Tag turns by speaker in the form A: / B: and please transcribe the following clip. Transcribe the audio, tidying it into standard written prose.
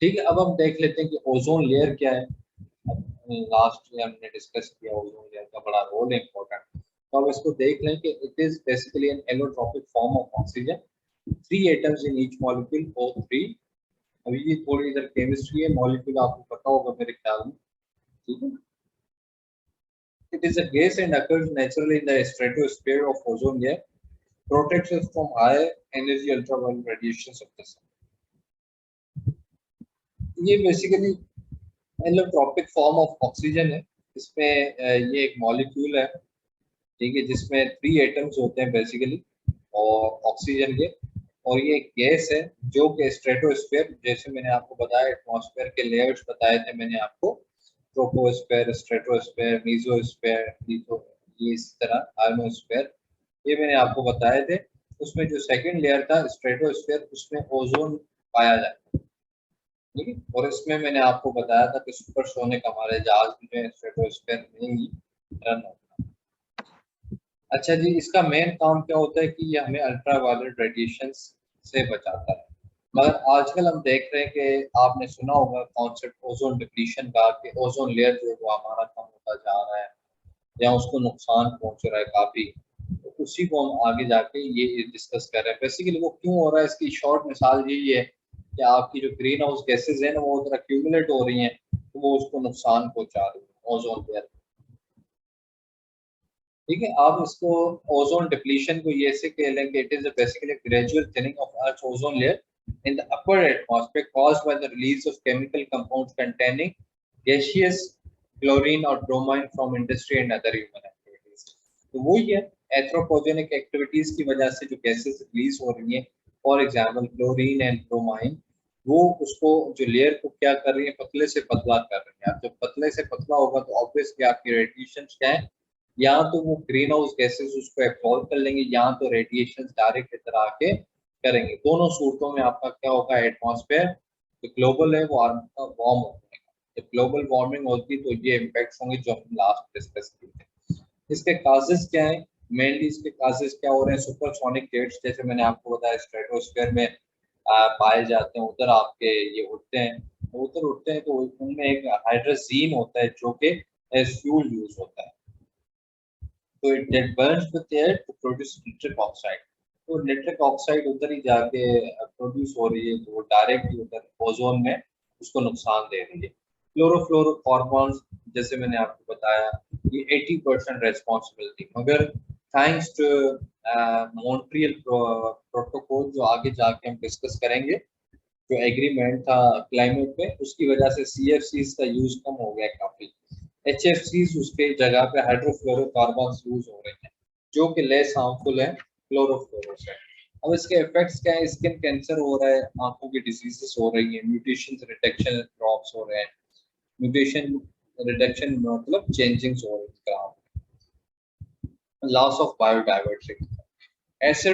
A: ठीक है, अब हम देख लेते हैं कि ओजोन लेयर क्या है। लास्ट में हमने डिस्कस किया ओजोन लेयर का बड़ा रोल है इंपॉर्टेंट, तो अब इसको देख लें कि it is basically an allotropic form of oxygen, 3 atoms in each molecule O3। अभी ये थोड़ी इधर केमिस्ट्री है, मॉलिक्यूल आपको पता होगा मेरे ख्याल में, ठीक है। It is a gas and occurs naturally in the stratosphere of ozone layer, protects us from high energy ultraviolet radiations of the sun। ये basically allotropic form of oxygen है। इसमें ये एक मॉलिक्यूल है, ठीक है, जिसमें 3 एटम्स होते हैं बेसिकली और ऑक्सीजन के, और ये एक गैस है जो कि स्ट्रेटोस्फेयर, जैसे मैंने आपको बताया एटमॉस्फेयर के लेयर्स बताए थे मैंने आपको, ट्रोपोस्फेयर, स्ट्रेटोस्फेयर, मीजोस्फेयर, ये इस तरह आयनोस्फेयर, ये मैंने आपको बताए थे। उसमें जो सेकंड लेयर था स्ट्रेटोस्फेयर, उसमें ओजोन पाया जाता है, ठीक है। और इसमें मैंने आपको बताया था कि सुपरसोनिक हमारे जहाज भी जो है स्ट्रेटोस्फेयर में ही रन होता है। अच्छा जी, इसका मेन काम क्या होता है कि ये हमें अल्ट्रावायलेट रेडिएशंस से बचाता है। मगर आजकल हम देख रहे हैं कि आपने सुना होगा कॉन्सेप्ट ओजोन डिप्लीशन का, कि ओजोन लेयर जो है वो हमारा कम होता जा रहा है या उसको नुकसान पहुंच रहा है काफी। तो उसी को हम आगे जाके ये डिस्कस कर रहे हैं। बेसिकली वो क्यों हो रहा है, इसकी शॉर्ट मिसाल यही है कि आपकी जो ग्रीन हाउस गैसेज है ना वो उधर एक्यूमुलेट हो रही हैं, तो वो उसको नुकसान पहुंचा रही है ओजोन लेयर, ठीक है। आप इसको ओजोन डिप्लीशन को ये से कह लें कि it is basically gradual thinning of earth ozone layer in the upper atmosphere caused by the release of chemical compounds containing gaseous chlorine or bromine from industry and other human activities। तो वही है, anthropogenic activities की वजह से जो gases release हो रही हैं, for example chlorine and bromine, वो उसको जो लेयर को क्या कर रही है, पतले से पतला कर रही है। अब जब पतले से पतला होगा तो ऑब्वियसली आपकी रेडिएशन क्या है, या तो वो ग्रीन हाउस गैसेस उसको एब्सॉर्ब कर लेंगे या तो रेडिएशन डायरेक्ट इधर आके करेंगे। दोनों सूरतों में आपका क्या होगा, एटमॉस्फेयर जो ग्लोबल है वो आपका वार्म हो जाएगा। जब ग्लोबल वार्मिंग होगी तो ये इम्पैक्ट्स होंगे जो हमने लास्ट डिस्कस किए थे। इसके काजेस क्या है, मेनली इसके काजेस क्या हो रहे हैं, सुपरसोनिक जेट्स जैसे मैंने आपको बताया स्ट्रेटोस्फेयर में पाए जाते हैं, उधर आपके ये उड़ते हैं, तो उधर उड़ते हैं तो उनमें एक हाइड्रोजीन होता है जो कि एज फ्यूल यूज होता है, तो it that burns with air to produce nitric oxide. तो निट्रिक ऑक्साइड उधर ही जाके प्रोड्यूस हो रही है, तो वो डायरेक्ट ही उधर ओजोन में उसको नुकसान दे रही है। क्लोरोफ्लोरोकार्बन्स जैसे मैंने आपको बताया ये 80% रेस्पॉन्सिबल थी, मगर थैंक्स टू मॉन्ट्रियल प्रोटोकॉल जो आगे जाके हम डिस्कस करेंगे, जो एग्रीमेंट था क्लाइमेट पे, उसकी वजह से CFCs का यूज कम हो गया काफी। HFCs उसके जगह पे हाइड्रोफ्लोरोकार्बन्स यूज हो रहे हैं जो कि लेस हार्मफुल है क्लोरोफ्लोरो से। अब इसके इफेक्ट्स क्या है, स्किन कैंसर हो रहा है, आंखों की डिजीजेस हो रही है, म्यूटेशन रिडक्शन क्रॉप्स हो रहे हैं। म्यूटेशन रिडक्शन मतलब चेंजिंग्स हो रही है, लॉस ऑफ बायोडाइवर्सिटी, एसिड